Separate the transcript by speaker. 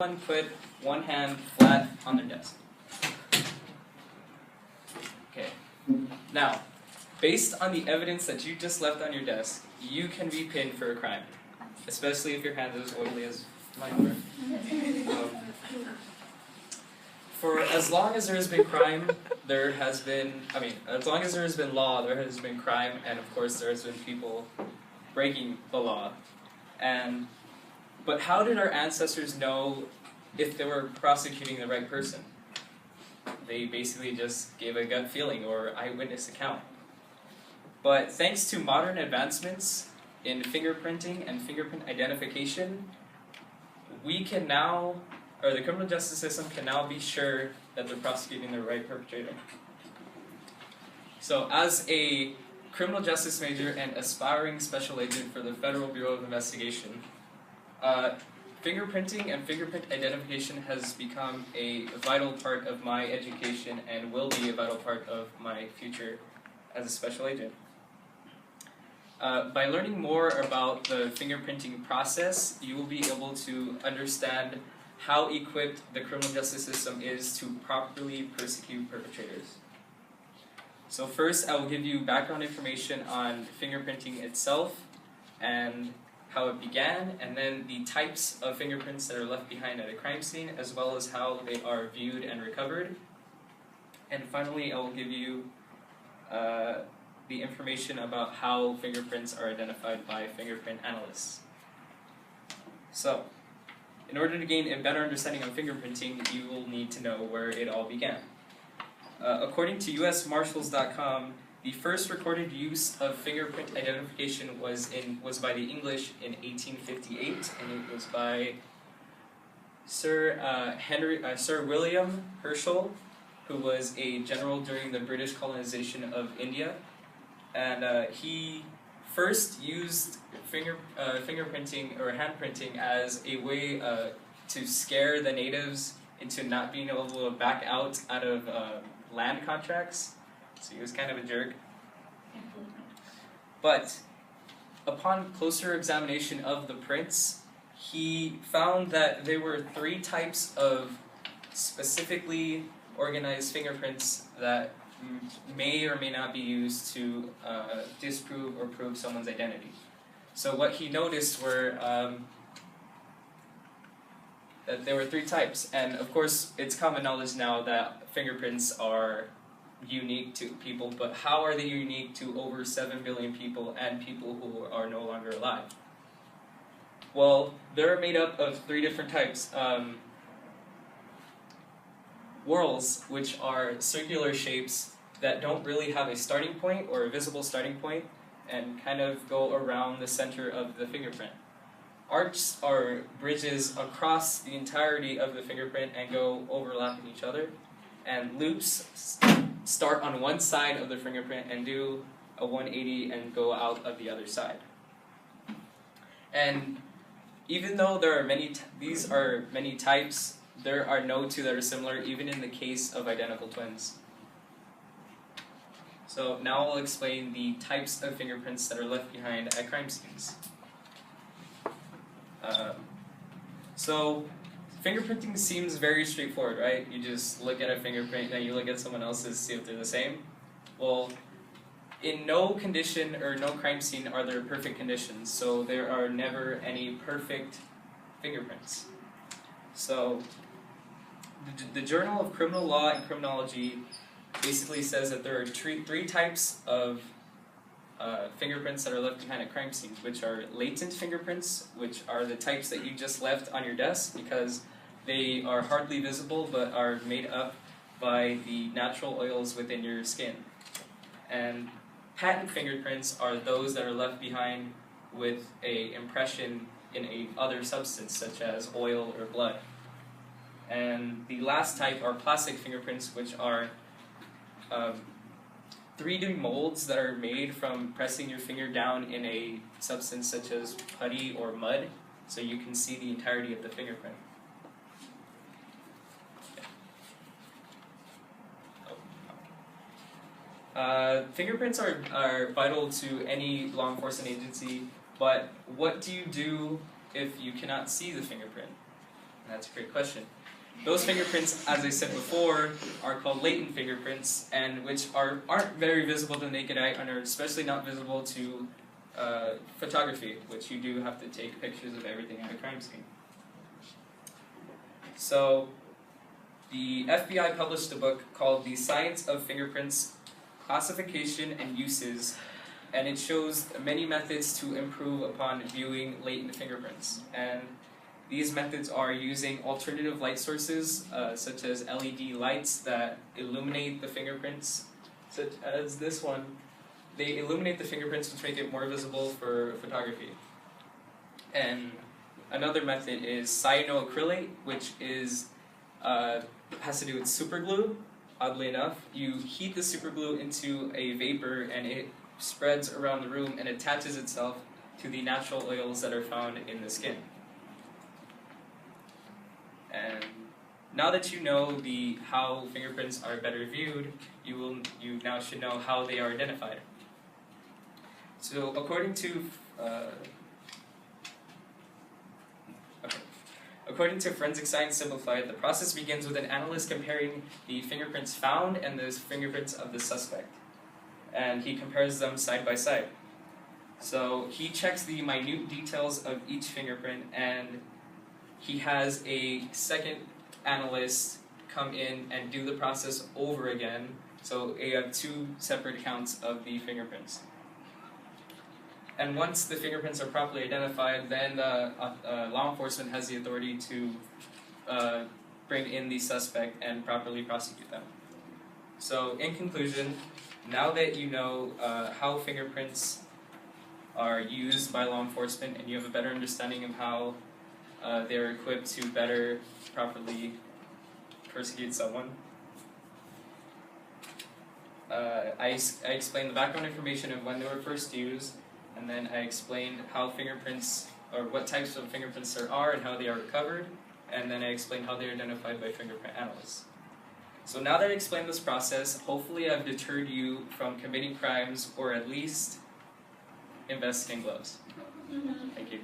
Speaker 1: Everyone put one hand flat on their desk. Okay. Now, based on the evidence that you just left on your desk, you can be pinned for a crime, especially if your hand is as oily as mine were. For as long as there has been crime, as long as there has been law, there has been crime, and of course there has been people breaking the law. But how did our ancestors know if they were prosecuting the right person? They basically just gave a gut feeling or eyewitness account. But thanks to modern advancements in fingerprinting and fingerprint identification, we can now, or the criminal justice system can now be sure that they're prosecuting the right perpetrator. So as a criminal justice major and aspiring special agent for the Federal Bureau of Investigation, fingerprinting and fingerprint identification has become a vital part of my education and will be a vital part of my future as a special agent. By learning more about the fingerprinting process, you will be able to understand how equipped the criminal justice system is to properly persecute perpetrators. So first, I will give you background information on fingerprinting itself and how it began, and then the types of fingerprints that are left behind at a crime scene, as well as how they are viewed and recovered. And finally, I will give you the information about how fingerprints are identified by fingerprint analysts. So, in order to gain a better understanding of fingerprinting, you will need to know where it all began. According to usmarshals.com, the first recorded use of fingerprint identification was by the English in 1858, and it was by Sir William Herschel, who was a general during the British colonization of India, and he first used fingerprinting or handprinting as a way to scare the natives into not being able to back out of land contracts. So he was kind of a jerk. But upon closer examination of the prints, he found that there were 3 types of specifically organized fingerprints that may or may not be used to disprove or prove someone's identity. So what he noticed were that there were 3 types, and of course it's common knowledge now that fingerprints are unique to people, but how are they unique to over 7 billion people and people who are no longer alive? Well, they're made up of 3 different types. Whorls, which are circular shapes that don't really have a starting point or a visible starting point and kind of go around the center of the fingerprint. Arcs are bridges across the entirety of the fingerprint and go overlapping each other. And loops start on one side of the fingerprint and do a 180 and go out of the other side. And even though there are these are many types, there are no 2 that are similar, even in the case of identical twins. So now I'll explain the types of fingerprints that are left behind at crime scenes. So fingerprinting seems very straightforward, right? You just look at a fingerprint, then you look at someone else's, see if they're the same. Well, in no condition or no crime scene are there perfect conditions, so there are never any perfect fingerprints. So the Journal of Criminal Law and Criminology basically says that there are 3 types of fingerprints that are left behind at crime scenes, which are latent fingerprints, which are the types that you just left on your desk because they are hardly visible but are made up by the natural oils within your skin. And patent fingerprints are those that are left behind with an impression in a other substance such as oil or blood. And the last type are plastic fingerprints, which are 3D molds that are made from pressing your finger down in a substance such as putty or mud, so you can see the entirety of the fingerprint. Fingerprints are vital to any law enforcement agency, but what do you do if you cannot see the fingerprint? That's a great question. Those fingerprints, as I said before, are called latent fingerprints, and which aren't very visible to the naked eye, and are especially not visible to photography, which you do have to take pictures of everything at a crime scene. So, the FBI published a book called The Science of Fingerprints, Classification and Uses, and it shows many methods to improve upon viewing latent fingerprints. And these methods are using alternative light sources, such as LED lights that illuminate the fingerprints, such as this one. They illuminate the fingerprints, which make it more visible for photography. And another method is cyanoacrylate, which is has to do with superglue. Oddly enough, you heat the superglue into a vapor, and it spreads around the room and attaches itself to the natural oils that are found in the skin. And now that you know how fingerprints are better viewed, you now should know how they are identified. So according to Forensic Science Simplified, the process begins with an analyst comparing the fingerprints found and the fingerprints of the suspect. And he compares them side by side. So he checks the minute details of each fingerprint, and he has a second analyst come in and do the process over again. So you have two separate counts of the fingerprints. And once the fingerprints are properly identified, then law enforcement has the authority to bring in the suspect and properly prosecute them. So in conclusion, now that you know how fingerprints are used by law enforcement, and you have a better understanding of how they're equipped to better properly persecute someone, I explained the background information of when they were first used, and then I explained how fingerprints, or what types of fingerprints there are and how they are recovered, and then I explained how they are identified by fingerprint analysts. So now that I explained this process, hopefully I've deterred you from committing crimes, or at least investing in gloves. Thank you.